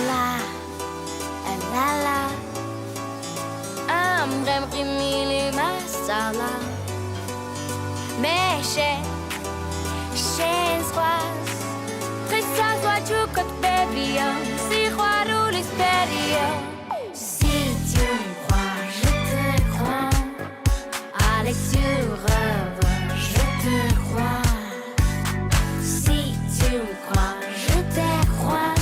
La, la, la. Amrem rimili masala. Meșe, șenzvoas. Trisas la jucat bebia. Si roarul isperia. Si tu me crois, je te crois. Allez, tu rêves, je te crois. Si tu me crois, je te crois.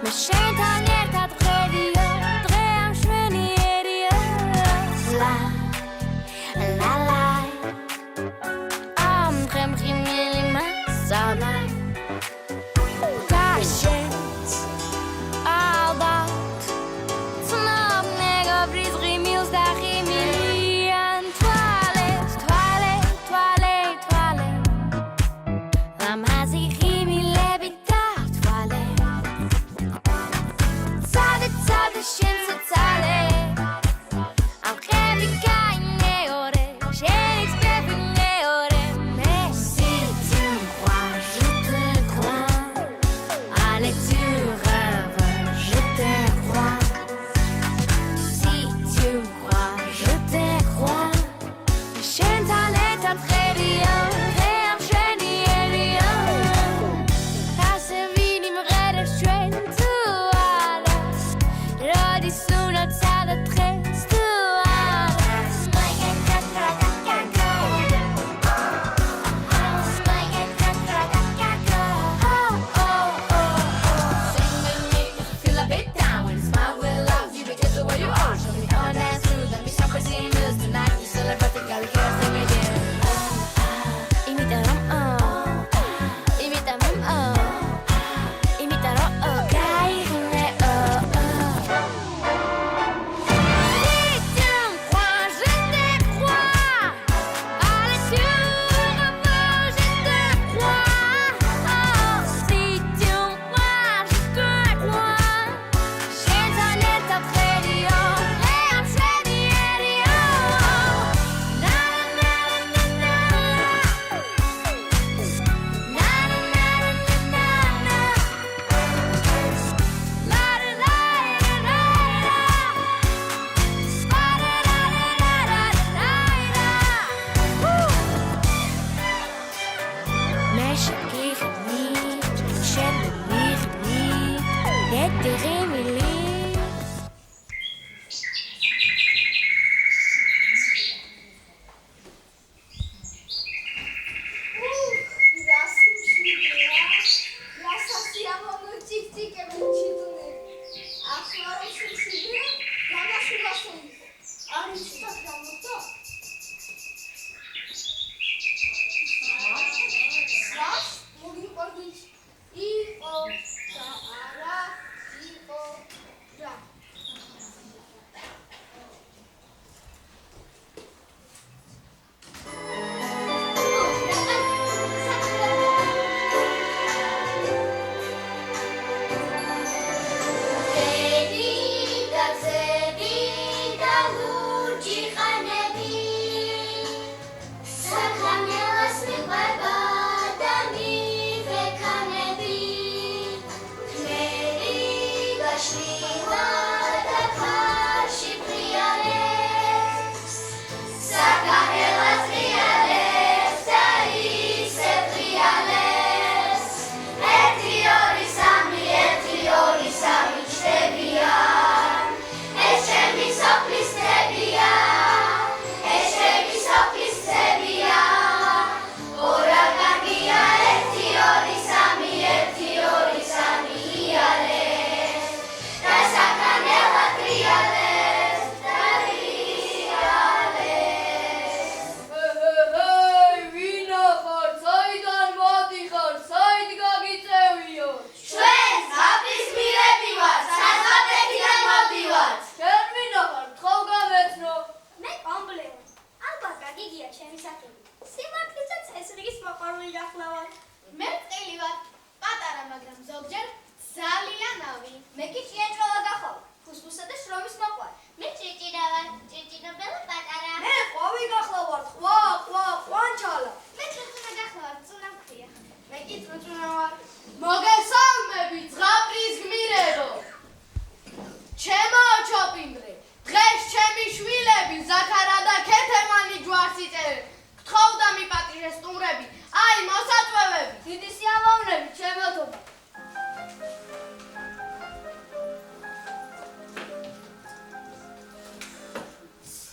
Mais chantaner ta trevia, dream chvenieria. La, la, la. Amrem rimili masala. Cachets, albat. Snab nega bris rimils da rimilian. Toilette, toilette, toilette, toilette. Ramazi rimile bitar toilette. Tzade, tzade, shense tzale. Am chemika ineore, shenix bebe ineore. Mais si tu me crois, je te crois. Allez, tu rêves, je te crois. Si tu me crois, je te crois. Chantanet a très bien, rien génieria. Ta servini me rede schön zu alles. Rodi suna tzada tres zu alles. Oh, oh, oh. Sing with me, feel a bit down when it's my will love you because of what you are. Show me how dance through, let me some crazy news tonight. You celebrate the girl, can't sing with you. Imitaram, imitaram, imitaram, caïne, Si tu me crois, je te crois. Allez, tu rêves, je te crois. Si tu me crois, je te crois. Chantanet a trevia, rien génieria. Na, na, na, na, na, na, na, na, na. La, la, la, la, la. La, la, la, la, la, la, la. Meșe ghirnit, șemne mirnit, de rimili. Ras, mogi podić i o, ta, ara, i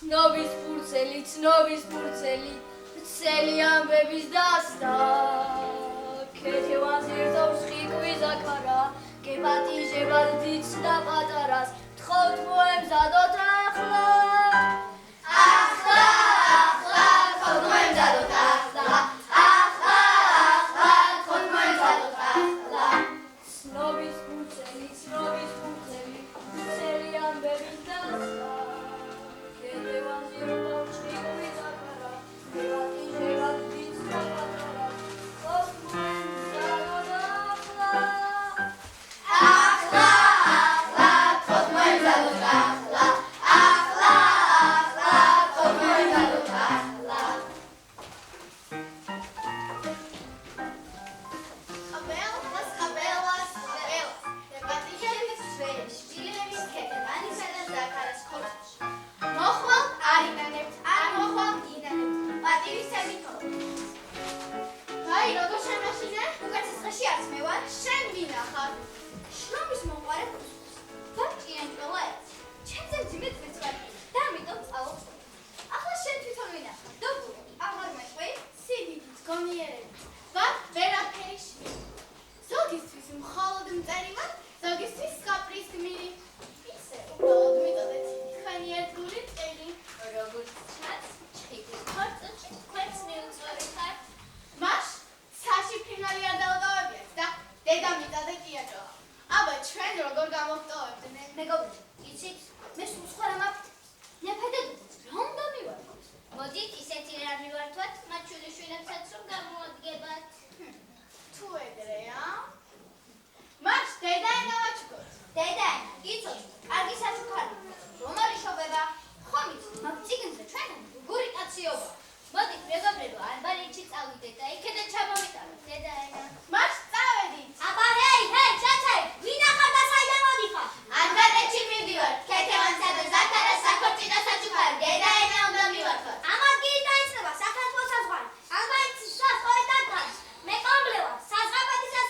ცნობის ფურცელი, ცელი ამბების დასდა. ქეთევანს ერთავს ხიკვის აკარა, გეპატიჟებად დიდს და პატარას, თხოვთ მოემზადოთ ახლა. ახლა, თხოვთ მოემზადოთ ახლა. თხოვთ მოემზადოთ ახლა. ცნობის ფურცელი, ცელი ამბების დასდა. ქეთევანს ერთავს ხიკვის აკარა, გეპატიჟებად დიდს და პატარას, თხოვთ მოემზადოთ ახლა.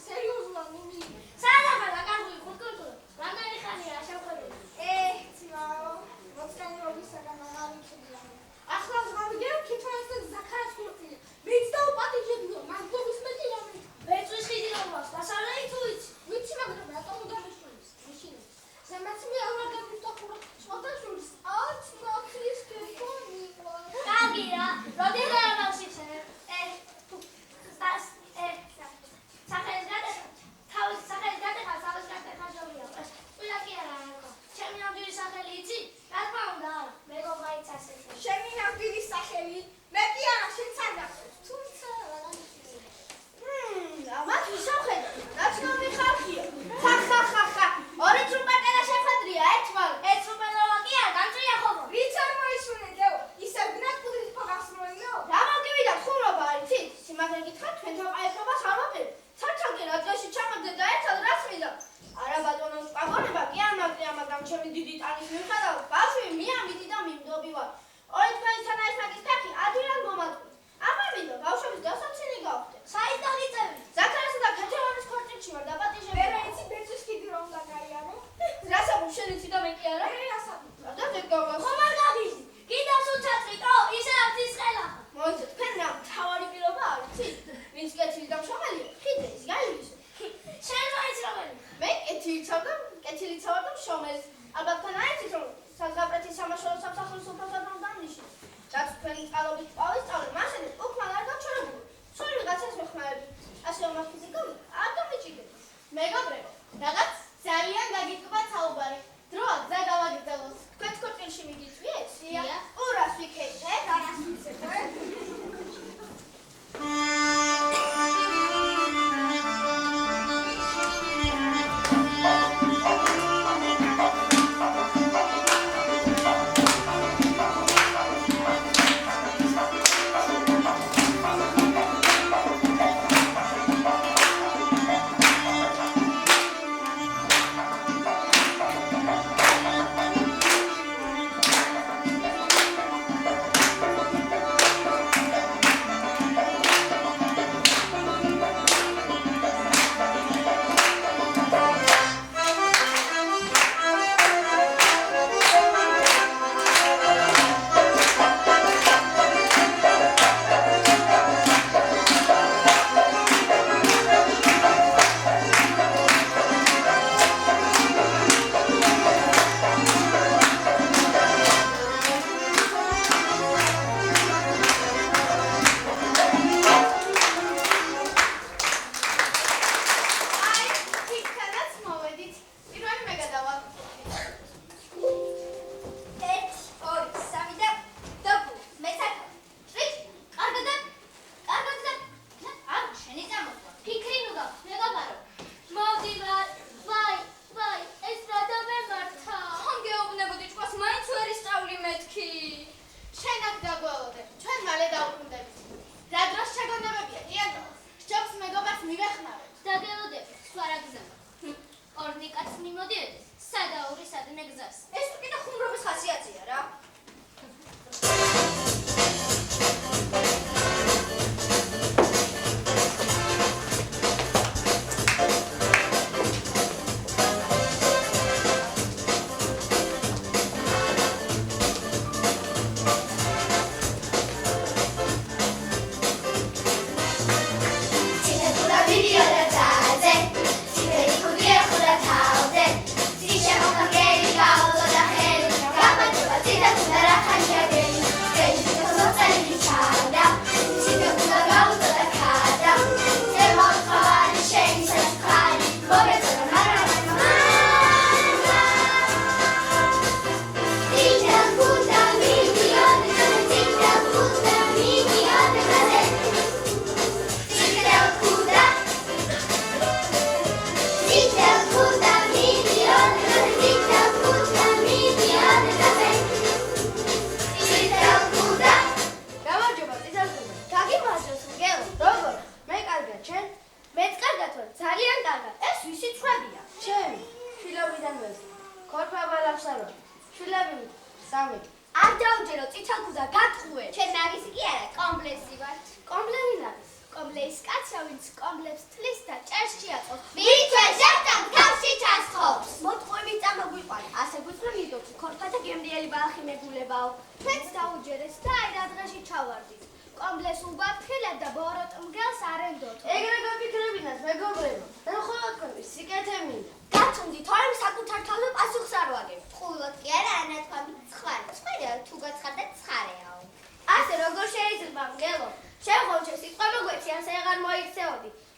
სერიოზულად კეთილი ცავდა მშრომელის. ალბათ თან აიცით, რომ საზღაპრეთის სამაშველო სამსახურის უფროსად რომ დამნიშნეთ. რაც თქვენი წყალობით ვავისწავლე, მაშინ უკმალ არ გაჩვენებული. სულ ვიღაცას ვეხმარებით. ასე რომ ამ ფიზიკამ არ დამიჭირდეთ. მეგობრებო, რაღაც ძალიან გაგიტკბა საუბარი. დროა გზა გავაგრძელოს. თქვენ კორტილში მიგიწვიეთ? დიახ. ურას ვიქეთეთ? რას ვიცეთ?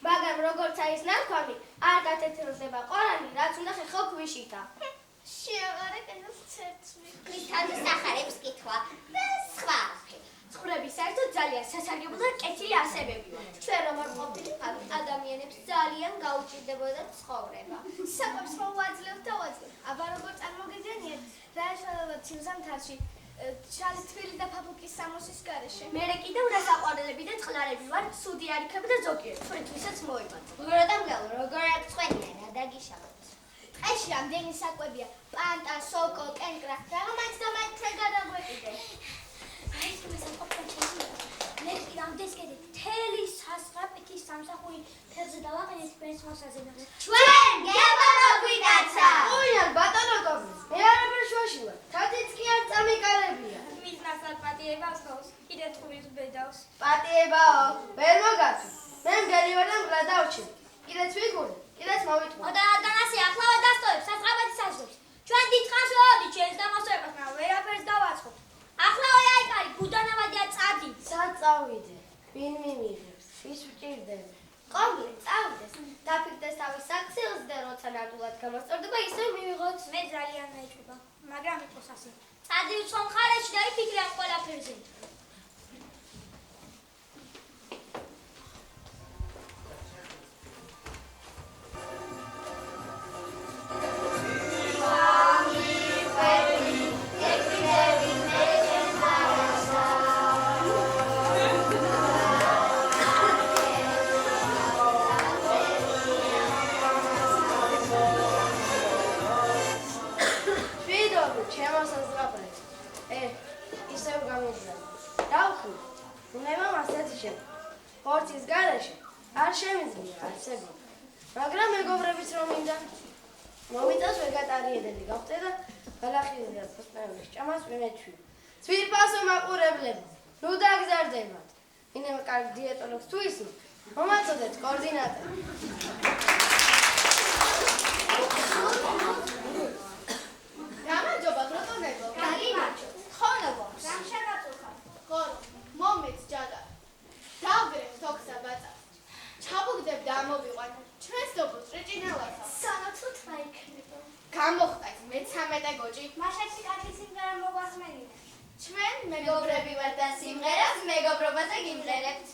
მაგრამ როგორც არის ნაქვამი, არ გათეთრდება ყორანი, რაც უნდა ხეხო ქვიშითა. შეაღარე კენოს ცერცვი. ქრისტიანის სახარებს კითხვა და სხვა. ცხოვრების საერთოდ ძალიან სასარგებლო და კეთილი ასებებია. ჩვენ რომ არ ყოფილიყავით, ადამიანებს ძალიან გაუჭირდებოდა ცხოვრება. საკვებს რომ ვაძლევთ და ვაძლევთ. აბა როგორ წარმოგიდგენიათ, რა შეიძლება ცივზამთარში ჩალი თბილი და ფაფუკის სამოსის გარეშე. მერე კიდევ რასაყვარელები და წყლარები ვარ, სუდი არიქები და ზოგიერთ თქვენთვისაც მოიმატ. გუროდამგალო, როგორ აღწყვეტია რა დაგიშალოთ. ტყეში ამდენი საკვებია, პანტა, სოკო, კენკრა, რაღაც და მათ ჩვენ გადაგვეკიდე. აი ეს მესაც ყოფილი. მე კიდამდე სკედი თელი სასწრაფეთის სამსახური ფერზე დავაყენეთ ფერს მოსაზრებას. ჩვენ გება მოგვიდაცა. ოიან ბატონო კობი, მე არაფერ შუაში ვარ. თათიც კი არ წამიკარებია. მის ნაცვლად პატიებას ხავს, კიდე თხოვის ბედავს. პატიებაო, ვერ მოგაცი. მე მგელი ვარ და მგლა დავჩი. კიდეც ვიგული, კიდეც მოვიტყვი. და განასი ახლავა საქციელს და როცა ნამდვილად გამოსწორდება, ისევ მივიღოთ. მე ძალიან მეჭვება, მაგრამ იყოს ასე. წადი უცხო მხარეში და იფიქრე ამ ყველაფერზე. ისევ გამოდრა. დავხმი. უნება მასეთი შენ. ხორცის გარეშე არ შემიძლია არსებობა. მაგრამ მეგობრებიც რომ მინდა. მომიწევს ვეგეტარიელები გავხდე და ბალახიზე ფოსტმეულის ჭამას ვიმეჩვი. ცვირფასო მაყურებლები. ნუ დაგზარდებათ. ინემ კარგ დიეტოლოგს თუ ისმ. მომაწოდეთ კოორდინატორი. გამარჯობა გროტონებო. გაგიმარჯოთ. ხონებო. რამ შეგაწუხა? ხორო, მომეც ჯადა. დავგრებ თოქსა ბაცა. ჩაბუგდებ და ამოვიყვან. ჩვენს დობოს ჭრიჭინელაცა. სანაცვლოდ მაიქნება. გამოხტაით მე-13 გოჭი. მაშაში კარგი სიმღერა მოგვასმენია. ჩვენ მეგობრები ვარ და სიმღერას მეგობრობაზე გიმღერებთ.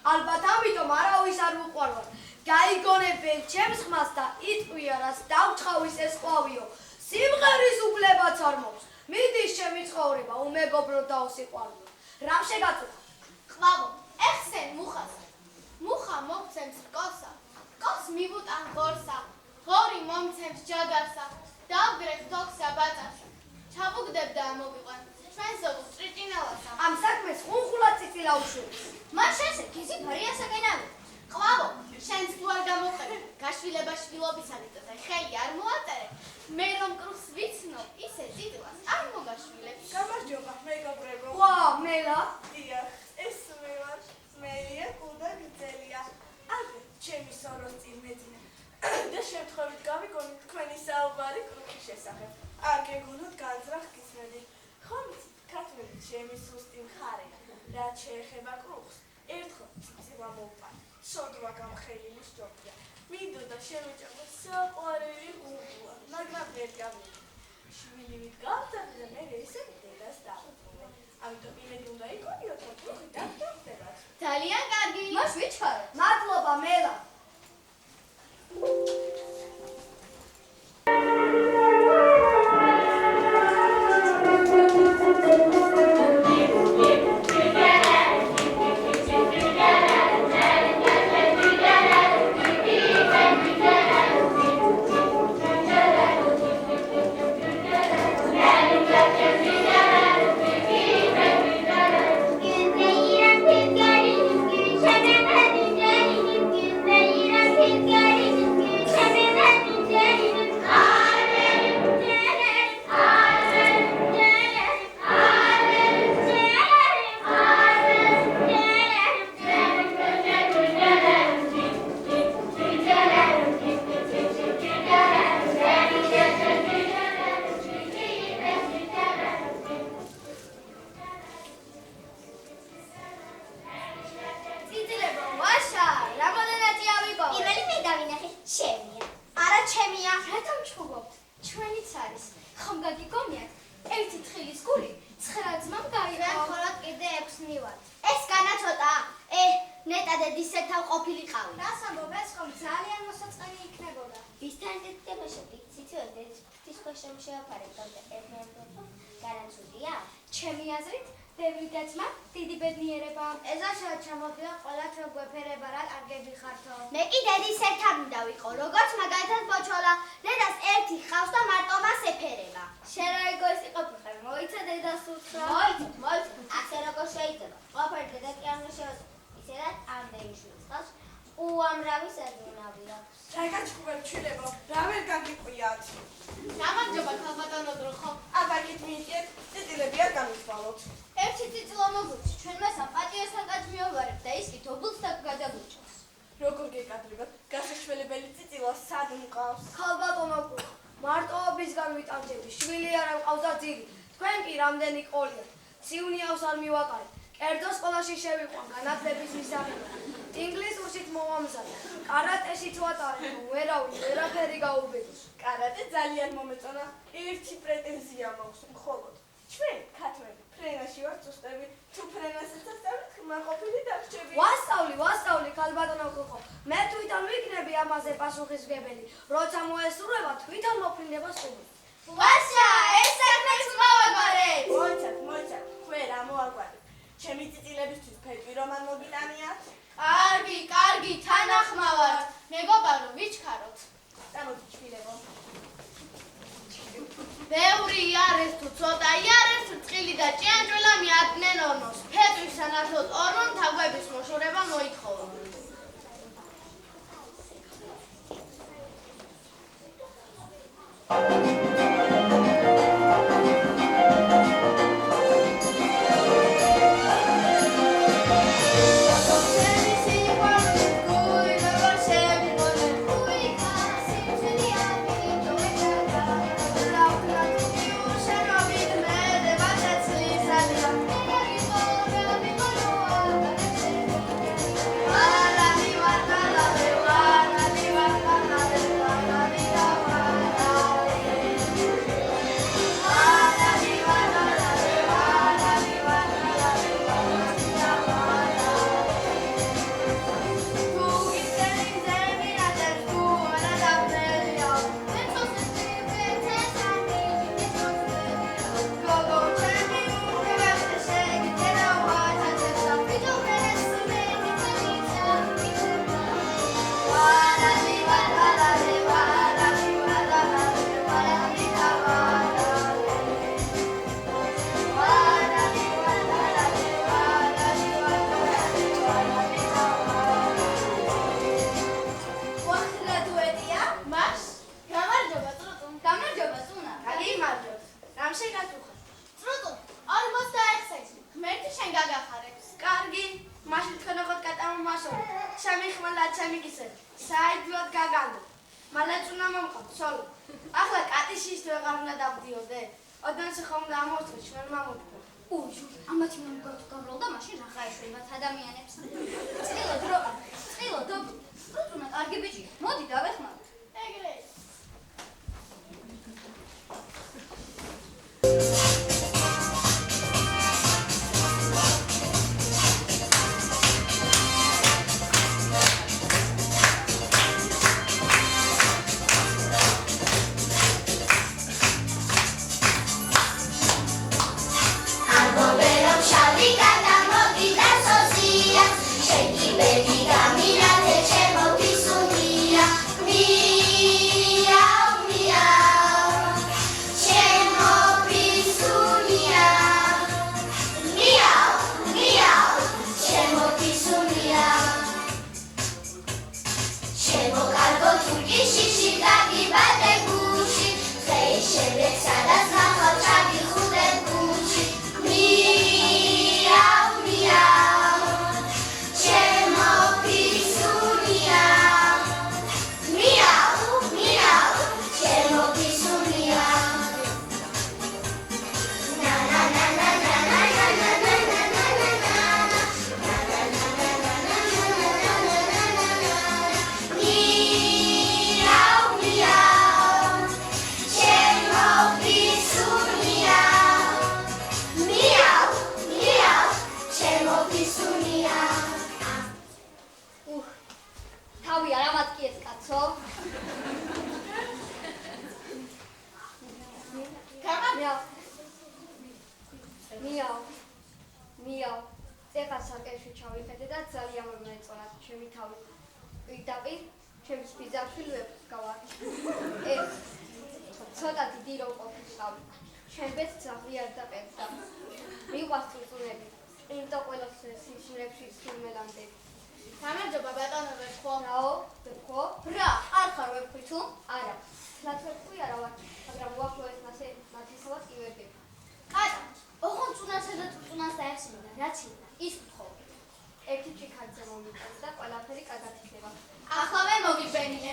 ალბათ ამიტომ არავის არ უყვარვარ. გაიგონებენ ჩემს ხმას და იტყვია რას დავჩხავის ეს ყვავიო. სიმღერის უფლებაც არ მოქვს. მიდის ჩემი ცხოვრება უმეგობრო და უსიყვარულო. რამ შეგაწუხა? ყვავო, ეხსენ მუხას. მუხა მომცემს რკოსა. რკოს მივუტან ღორსა. ღორი მომცემს ჯადარსა. დავგრებ თოქსა ბაწარსა. ჩაბუგდებ და ამოვიყვან. ჩვენს ობოს ჭრიჭინელასა. ამ საქმეს ხუნხულად წიწილა უშურის. მან შენს გიზი ფარიასა გენავი. ყვავო, შენს თუ არ გამოყენე. გაშვილება შვილობისადმი და ხელი არ მოაწერე. მე რომ კრუხს ვიცნობ, ისე წიწილას არ მოგაშვილებ. გამარჯობა, მეგობრებო. ვა, მელა? დიახ, ეს მე ვარ. მელია, კუდა გძელია. ადრე ჩემი სოროს წინ მეძინე. და შემთხვევით გავიგონი თქვენი საუბარი კრუხის შესახებ. არ გეგონოთ განზრახ გისმენდი. ხომ ქათმელი ჩემი სუსტი მხარეა. რაც შეეხება კრუხს, ერთხელ ცილა მოვპარ. სოდვა გამხელილი სჯობია. მინდოდა შემეჭამა საყვარელი გუგუა, მაგრამ ვერ გამიგე. შვილი ვიტგავდა და მე ისე დედას დავუბრუნე. ამიტომ იმედი უნდა იქონიოთ, რომ კრუხი დაგხვდებათ. ძალიან კარგი. მას ვიჩქაროთ. მადლობა მელა. მე კი დედის ერთად უნდა ვიყო, როგორც მაგალითად ბოჩოლა. დედას ერთი ჰყავს და მარტო მას ეფერება. შენ რა ეგოისტი ყოფილიყარ? მოიცა დედას უთხრა. მოიცა. ასე როგორ შეიძლება? ყოფილი დედა კი არ უნდა შევასწავლო. ისედაც ამდენი შვილს ჰყავს. უამრავი საზრუნავი აქვს. ჩაიგაჩხუბებ ჩილებო, რა ვერ გაგიყვიათ. გამარჯობა ქალბატონო დროხო. აბაგით მიიტიეთ, წიწილები არ გამიცვალოთ. ერთი წიწილა მოგვიჭი, ჩვენ მას აპატიოსთან კაც მიოვარებთ და ის კი თობლს დაგაგვიჭავს. როგორ გეკადრებათ? გასაშველებელი წიწილა სად მყავს? ქალბატონო კუხ, მარტოობისგან ვიტანჯები, შვილი არ მყავს და ძილი. თქვენ კი რამდენი ყოლია. ციუნიავს არ მივაყარეთ. კერძო სკოლაში შევიყვან განათლების მისაღებად. ინგლისურშიც მოვამზადე. კარატეშიც ვატარებ, ვერავინ ვერაფერი გაუბედოს. კარატე ძალიან მომეწონა. ერთი პრეტენზია მაქვს, მხოლოდ ჩვენ ქართველი ფრენაში ვართ ზუსტები. თუ ფრენასაც ასწავლეთ, ხმაყოფილი დაგჭები. ვასწავლი ქალბატონო კუხო. მე თვითონ ვიქნები ამაზე პასუხისმგებელი. როცა მოესურვება, თვითონ მოფრინდება სკოლი. ვაშა, ეს საქმეც მოვაგვარეთ. მოიცათ, თქვენ რა მოაგვარეთ. ჩემი წიწილებისთვის ფერპი რომან მოგიტანიათ? კარგი, თანახმავართ. მეგობარო, ვიჩქაროთ. წამოდი ჩვილებო. ბევრი იარეს თუ ცოტა იარეს, რწყილი და ჭიანჭველა მიატნენ ორმოს. ფეტვის სანაცვლოდ ორმომ თაგვების მოშორება მოითხოვა. მალეც უნდა მომყავ, ცოლი. ახლა კატიშის თუ ვეღარ უნდა დავდიოდე. ოდნავ ხომ გამოვწყვი ჩვენ მამოთქო. უჯუ, ამათი მომგოთ გაბრალ და მაშინ რა ხაეშვებათ ადამიანებს. წყილო, როწუნა კარგი ბიჭია. მოდი დავეხმაროთ. ეგრე. თავი არა მათკიეთ კაცო. მიაუ. ეხა საკეში ჩავიხედე და ძალიან მომეწონა ჩემი თავი. პირდაპირ ჩემს ბიძაშვილებს გავარ. ეს ცოტა დიდი რო ყოფილიყავი. ჩემს ძაღლი არ დაყებდა. მიყვარს წუნები. იმიტომ ყველა სისულებში სულმელამდე. გამარჯობა ბატონო ვერხო. ვერხო? რა, არ ხარ ვერხვი თუ? არა. ლათვერხვი არა ვარ, მაგრამ უახლოეს ნათესავად კი ვერ გებ. კატა, ოღონდ წუნასა და წუნას დაეხსნა, რაც ინა, ის გთხოვე. ერთი ჩიქარზე მომიწევს და ყველაფერი კარგად იქნება. ახლავე მოგიბენინე.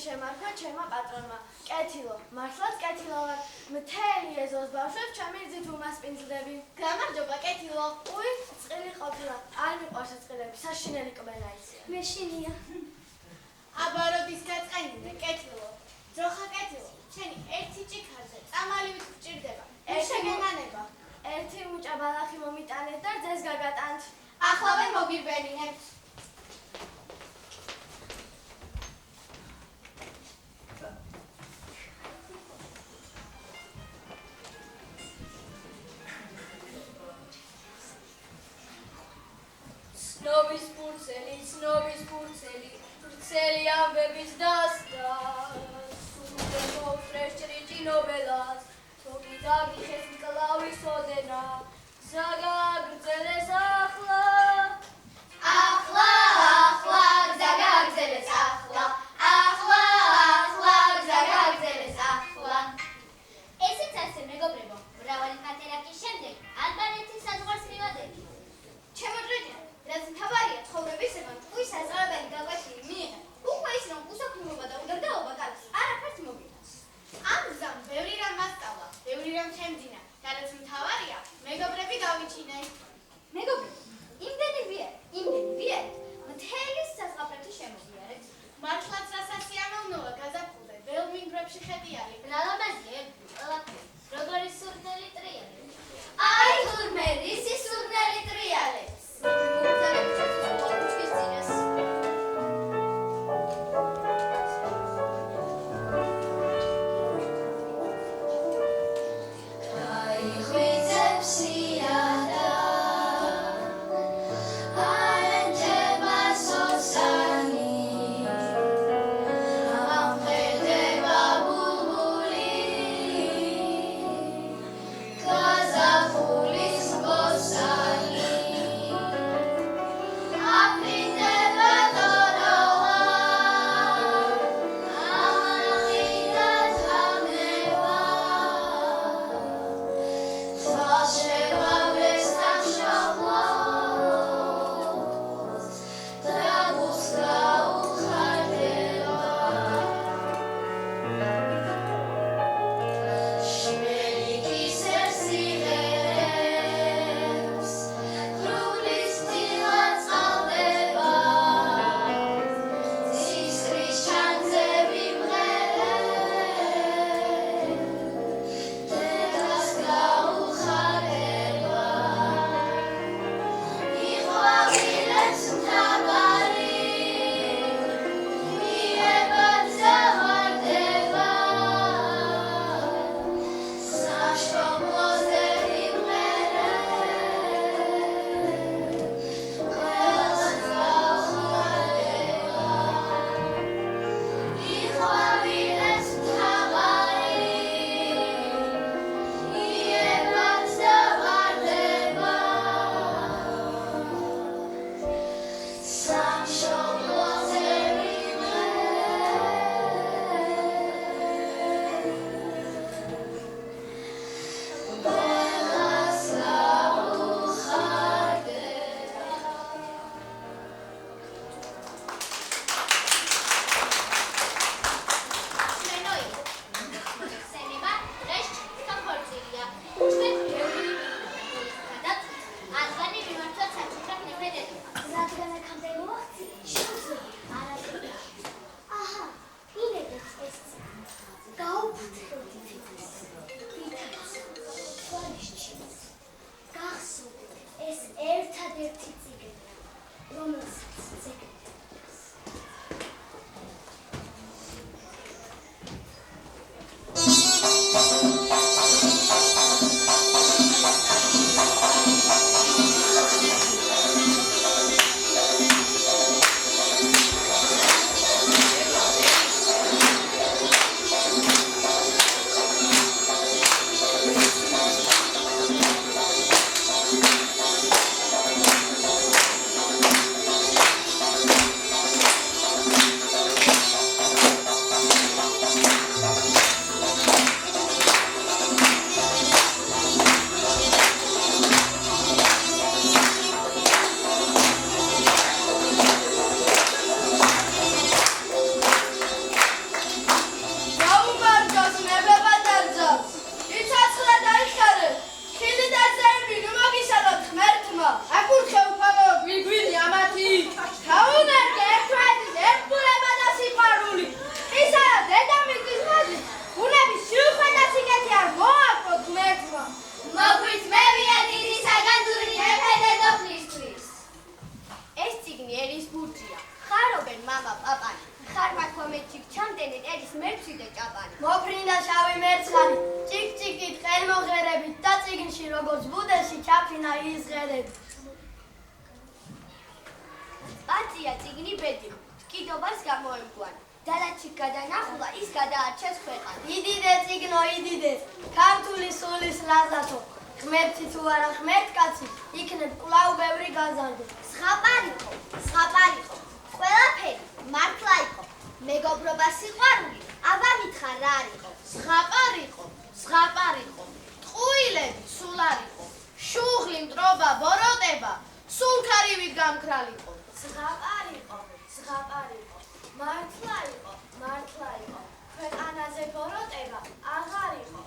შემარქვა ჩემმა პატრონმა. კეთილო, მართლაც კეთილო ვარ. მთელი ეზოს ბავშვებს ჩემი რძით უმასპინძლდები. გამარჯობა კეთილო. უი, წყილი ყოფილა. არ მიყვარს წყილები, საშინელი კბელა იცი. მეშინია. აბაროდის გაწყენინე კეთილო. ძოხა კეთილო. ჩემი ერთი ჭიქარზე წამალივით გჭირდება. შეგენანება. ერთი მუჭა ბალახი მომიტანეთ და ძეს გაგატანთ. ახლავე მოგიბენინებთ. ცნობის ფურცელი, ვრცელი ამბების დასდა, სულ მოუწრეს ჭრიჭინობელას, თოგი დაგიხეს მკლავის ოდენა, ზაგაგრძელეს ახლა. ახლა, ზაგაგრძელეს ახლა. ზაგაგრძელეს ახლა. ესეც ასე მეგობრებო, მრავალი ხატერაკის შემდეგ ალბანეთის საზღვარს მივადებით. ჩემოდრეჯა, რაც მთავარია ცხოვრებისგან ტყუის საზღვრებელი გაკვეთილი მიიღე. უკვე ის რომ უსაქმრობა და უგარდაობა გაქვს, არაფერს მოგიტანს. ამ გზამ ბევრი რამ მასწავლა, ბევრი რამ შემძინა, და რაც მთავარია, მეგობრები გავიჩინე. მეგობრებო, იმდენი ვიერ, მთელი საზღვრეთი შემოვიარეთ. მართლაც სასიამოვნოა გაზაფხულზე, ველს მინდვრებში ხედიალი. რალაბაზია, ყველაფერი. როგორი სურნელი ტრიალი. აი თურმერის სურნელი ტრიალებს. მოგზაურობთ უცხოს წინას. მამა პაპანი. ხარმა კომეთში ჩამდენე ერის მერცი და ჭაპანი. მოფრინდა შავი მერცხალი, ჭიკ-ჭიკით ხელმოღერებით და წიგნში როგორც ბუდეში ჩაფინა იზღერები. პაწია წიგნი ბედი, ტკიდობას გამოემგვანა. დალაჩი გადანახულა, ის გადაარჩეს ქვეყანა. იდიდე წიგნო, იდიდე, ქართული სულის ლაზათო. ღმერთი თუ არა ღმერთკაცი, იქნებ კვლავ ბევრი გაზარდო. ზღაპარიყო, ყველაფერი მართლა იყო. მეგობრობა სიყვარული, აბა მითხა რა არისო. ზღაპარიყო, ტყუილები სულ არისო. შუღლი მტრობა ბოროტება, სულქარივით გამქრალიყო. ზღაპარიყო, მართლა იყო, ქვეყანაზე ბოროტება აღარ იყო.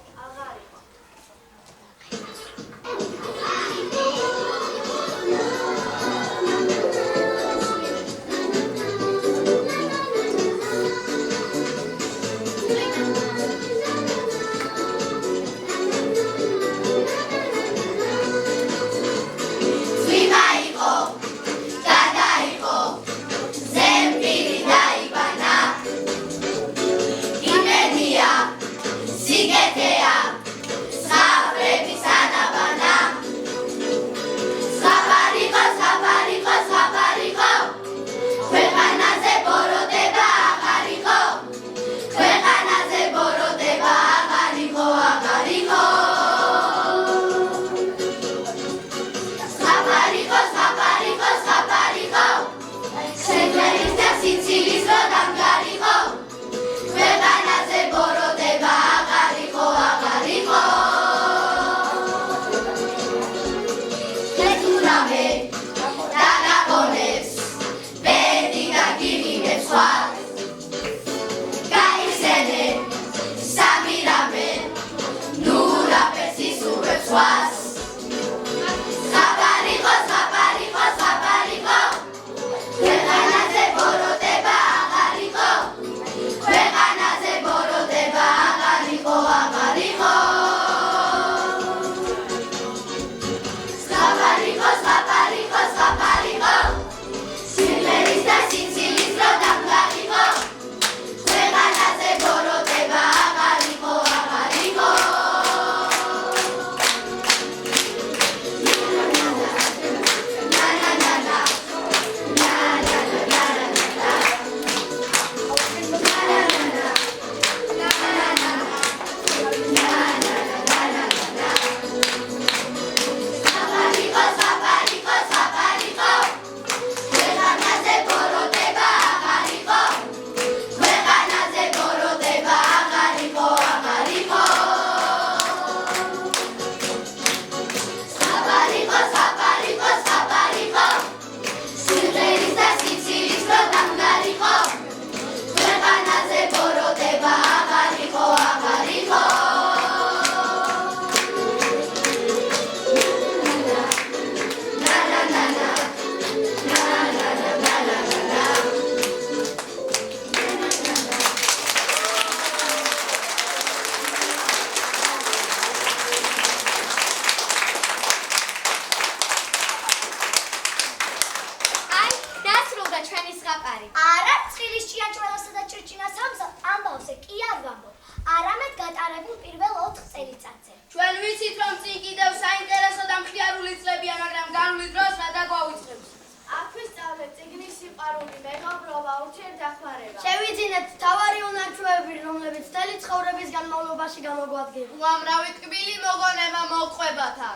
შევიძინეთ თავარი უნარჩვევები, რომლებიც მთელი ცხოვრების განმავლობაში გამოგვადგება. უამრავი ტკბილი მოგონება მოყვებათა.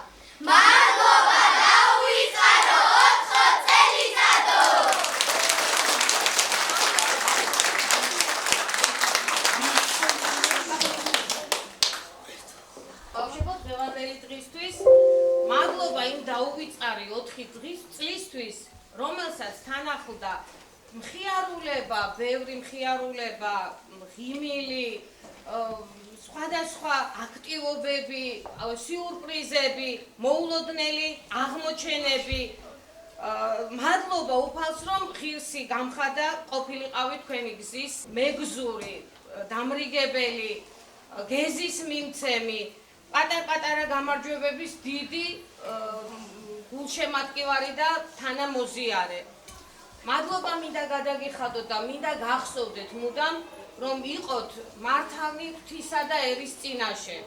მადლობა დაუვიწყარო 4 წელიწადო. ბავშვებო, დღევანდელი დღისთვის მადლობა იმ დაუვიწყარი 4 წლისთვის, რომელსაც თან ახლდა მხიარულება, ბევრი მხიარულება, ღიმილი, სხვადასხვა აქტივობები, სიურპრიზები, მოულოდნელი აღმოჩენები. მადლობა უფალს, რომ ღირსი გამხადა ყოფილიყავით თქვენი გზის მეგზური, დამრიგებელი, გეზის მიმცემი, პატარ-პატარა გამარჯვებების დიდი გულშემატკივარი და თანამოზიარე. მადლობა მინდა გადაგიხადოთ და მინდა გახსოვდეთ მუდამ, რომ იყოთ მართალი ღვთისა და ერის წინაშე.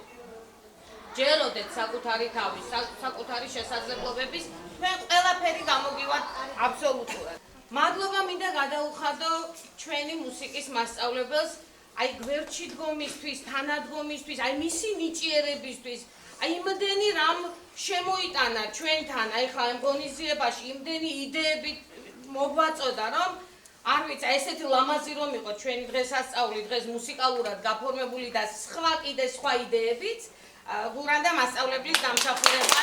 ჯეროდეთ საკუთარი თავის, საკუთარი შესაძლებლობების, თქვენ ყველაფერი გამოგივართ აბსოლუტურად. მადლობა მინდა გადაუხადო ჩვენი მუსიკის მასწავლებელს, აი გვერდში დგომისთვის, თანადგომისთვის, აი მისი ნიჭიერებისთვის, აი იმდენი რამ შემოიტანა ჩვენთან, აი ხა ამ ღონისძიებაში იმდენი იდეები მოგვაწოდა, რომ არ ვიცი, ესეთი ლამაზი რომ იყო ჩვენი დღესასწაული, დღეს მუსიკალურად გაფორმებული და სხვა კიდე სხვა იდეებიც, გურანდა მასწავლებლის დამსახურება.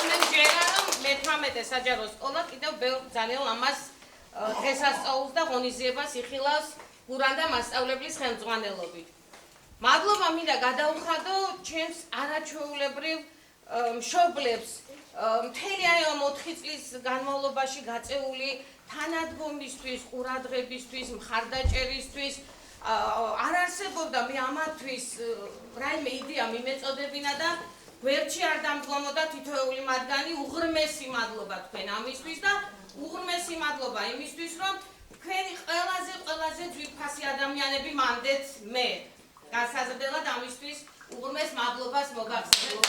მე ჯერა რომ მე-18 საჯარო სკოლა კიდევ ბევრ ძალიან ლამაზ დღესასწაულს და ღონისძიებას იხილავს გურანდა მასწავლებლის ხელმძღვანელობით. მადლობა მინდა გადაუხადო ჩემს არაჩვეულებრივ მშობლებს, მთელი აი 4 წლის განმავლობაში გაწეული თანადგომისთვის, ყურადღებისთვის, მხარდაჭერისთვის. არ არსებობდა მე ამათთვის რაიმე იდეა მიმეწოდებინა და გვერდში არ დამდგომოდა თითოეული მათგანი. უღრმესი მადლობა თქვენ ამისთვის და უღრმესი მადლობა იმისთვის, რომ თქვენი ყველაზე ძვირფასი ადამიანები მანდეთ მე. გასაზრდელად ამისთვის უღრმეს მადლობას მოგახსენებთ.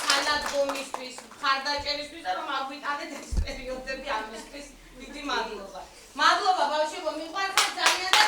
თანადგომისთვის, მხარდაჭერისთვის და რომ აგვიტანეთ ეს პერიოდები ამისთვის დიდი მადლობა. მადლობა ბავშვებო, მიყვარხართ ძალიან და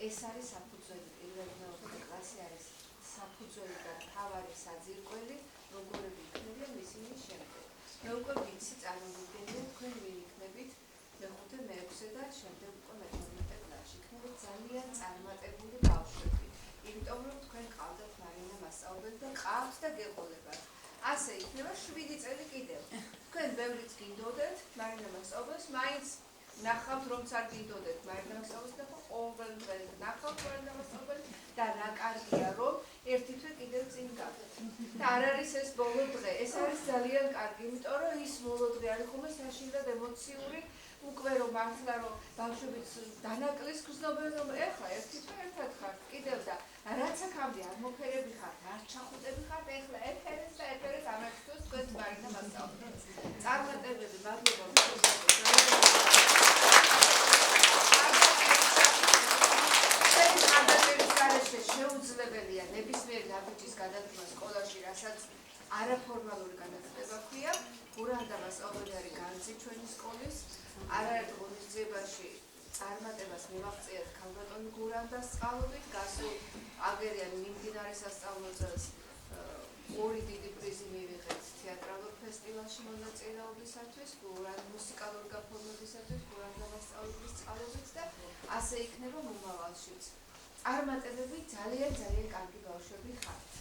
ეს არის საფუძველი, პირველი კლასი არის საფუძველი და თავარი საძირკველი, როგორები იქნება ისინი შემდეგ. მე უკვე ვიცი წარმოვიდგენია თქვენ ვინ იქნებით მეხუთე, მეექვსე და შემდეგ უკვე მე-12 კლასში. იქნებით ძალიან წარმატებული ბავშვები. იმიტომ რომ თქვენ ყავდათ მარინა მასწავლებელი და ყავთ და გეყოლებათ. ასე იქნება 7 წელი კიდევ. თქვენ ბევრიც გინდოდეთ მარინა მასწავლებელს, მაინც ნახავთ რომც არ გინდოდეთ მარინა მასწავლებელს და ყოველ დღე ნახავთ მარინა მასწავლებელს და რა კარგია რომ ერთი თვე კიდევ წინ გავდეთ. და არ არის ეს ბოლო დღე, ეს არის ძალიან კარგი, იმიტომ რომ ის ბოლო დღე არის ხოლმე საშინლად ემოციური უკვე რომ მართლა რომ ბავშვებიც დანაკლის გრძნობენ რომ ეხლა ერთით ერთად ხართ კიდევ და რაც აქამდე არ მოფერები ხართ არ ჩახუტები ხართ ეხლა ეთერეს და ეთერეს ამერჩოს თქვენს მარინა მასწავლებლებს წარმატებები მადლობა შეუძლებელია ნებისმიერი ნაბიჯის გადადგმა სკოლაში, რასაც არაფორმალური განათლება ჰქვია. გურანდა მასწავლებელი არის განძი ჩვენი სკოლის. არაერთ ღონისძიებაში წარმატებას მივაღწიეთ ქალბატონი გურანდას სწავლობით. გასულ აგერიან მიმდინარე სასწავლო წელს ორი დიდი პრიზი მივიღეთ თეატრალურ ფესტივალში მონაწილეობისათვის, მუსიკალური გაფორმებისათვის, გურანდა მასწავლებლის სწავლობით და ასე იქნება მომავალშიც. წარმატებები ძალიან კარგი ბავშვები ხართ.